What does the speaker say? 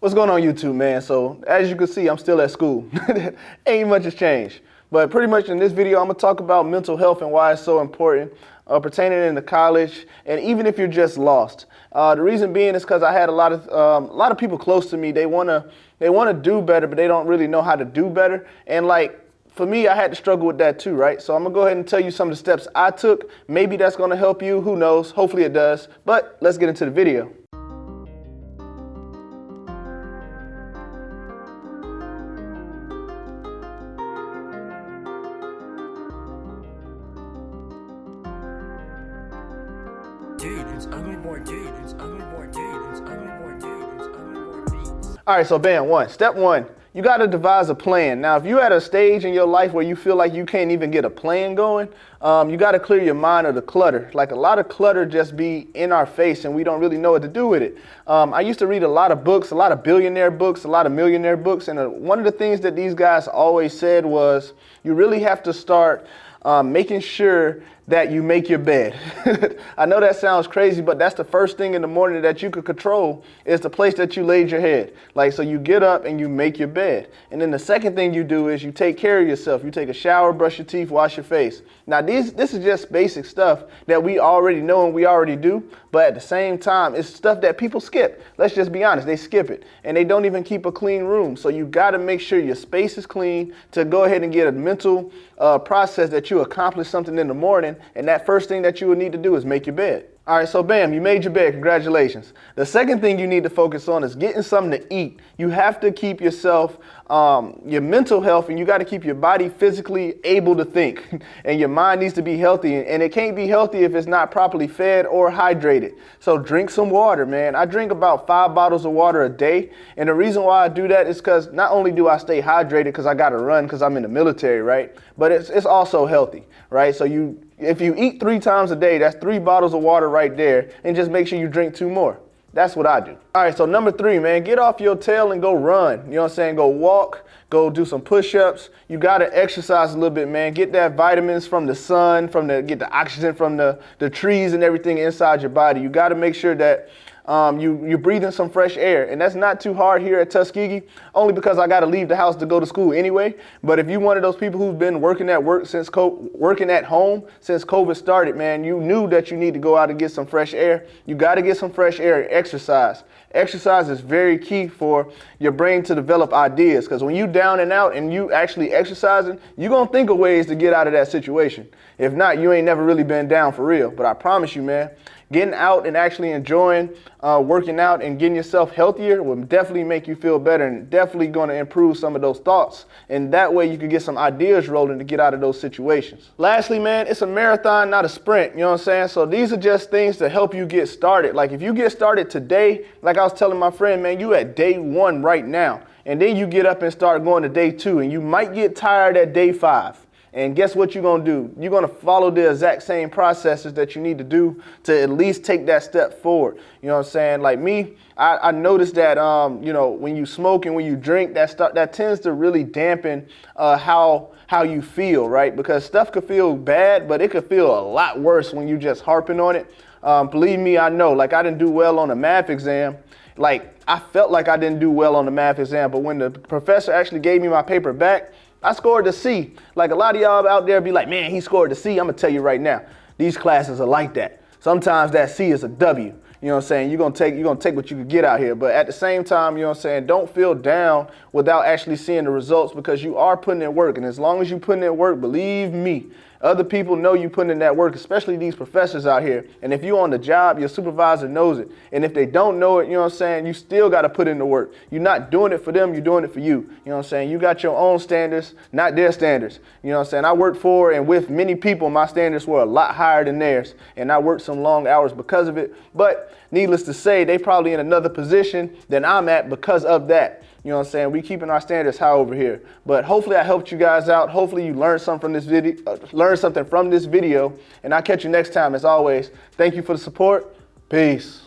What's going on YouTube, man? So as you can see, I'm still at school. Ain't much has changed. But pretty much in this video, I'm gonna talk about mental health and why it's so important pertaining into college, and even if you're just lost. The reason being is because I had a lot of people close to me. They wanna do better, but they don't really know how to do better. And like for me, I had to struggle with that too, right? So I'm gonna go ahead and tell you some of the steps I took. Maybe that's gonna help you. Who knows? Hopefully it does. But let's get into the video. All right, so bam, step one, you gotta devise a plan. Now, if you're at a stage in your life where you feel like you can't even get a plan going, you gotta clear your mind of the clutter. Like a lot of clutter just be in our face and we don't really know what to do with it. I used to read a lot of books, a lot of billionaire books, a lot of millionaire books. And one of the things that these guys always said was, you really have to start making sure that you make your bed. I know that sounds crazy, but that's the first thing in the morning that you could control is the place that you laid your head. Like, so you get up and you make your bed. And then the second thing you do is you take care of yourself. You take a shower, brush your teeth, wash your face. Now, this is just basic stuff that we already know and we already do, but at the same time, it's stuff that people skip. Let's just be honest, they skip it. And they don't even keep a clean room. So you gotta make sure your space is clean to go ahead and get a mental process that you accomplish something in the morning. And that first thing that you would need to do is make your bed. All right, so bam, you made your bed, congratulations. The second thing you need to focus on is getting something to eat. You have to keep yourself, your mental health, and you got to keep your body physically able to think. And your mind needs to be healthy, and it can't be healthy if it's not properly fed or hydrated. So drink some water, man. I drink about 5 bottles of water a day. And the reason why I do that is because not only do I stay hydrated because I got to run because I'm in the military, right? But it's also healthy, right? So if you eat 3 times a day, that's 3 bottles of water right there, and just make sure you drink 2 more. That's what I do. All right, so number 3, man, get off your tail and go run. You know what I'm saying? Go walk, go do some push-ups. You gotta exercise a little bit, man. Get that vitamins from the sun, get the oxygen from the trees and everything inside your body. You gotta make sure that you're breathing some fresh air, and that's not too hard here at Tuskegee, only because I got to leave the house to go to school anyway. But if you're one of those people who's been working at home since COVID started, man, you knew that you need to go out and get some fresh air. You got to get some fresh air and exercise. Exercise is very key for your brain to develop ideas, because when you down and out and you actually exercising, you're going to think of ways to get out of that situation. If not, you ain't never really been down for real. But I promise you, man, getting out and actually enjoying working out and getting yourself healthier will definitely make you feel better, and definitely going to improve some of those thoughts. And that way you can get some ideas rolling to get out of those situations. Lastly, man, it's a marathon, not a sprint. You know what I'm saying? So these are just things to help you get started. Like if you get started today, like I was telling my friend, man, you at day 1 right now. And then you get up and start going to day 2, and you might get tired at day 5. And guess what you're going to do? You're going to follow the exact same processes that you need to do to at least take that step forward. You know what I'm saying? Like me, I noticed that, you know, when you smoke and when you drink, that tends to really dampen how you feel, right? Because stuff could feel bad, but it could feel a lot worse when you just harping on it. Believe me, I know. Like I didn't do well on a math exam. Like I felt like I didn't do well on the math exam, but when the professor actually gave me my paper back, I scored a C. Like a lot of y'all out there be like, man, he scored a C. I'm gonna tell you right now, these classes are like that. Sometimes that C is a W. You know what I'm saying? You're gonna take what you can get out here. But at the same time, you know what I'm saying, don't feel down without actually seeing the results, because you are putting in work. And as long as you putting in work, believe me, other people know you putting in that work, especially these professors out here. And if you're on the job, your supervisor knows it. And if they don't know it, you know what I'm saying, you still got to put in the work. You're not doing it for them, you're doing it for you. You know what I'm saying? You got your own standards, not their standards. You know what I'm saying? I worked for and with many people, my standards were a lot higher than theirs. And I worked some long hours because of it. But needless to say, they probably in another position than I'm at because of that. You know what I'm saying? We keeping our standards high over here. But hopefully I helped you guys out. Hopefully you learned something from this video. And I'll catch you next time. As always, thank you for the support. Peace.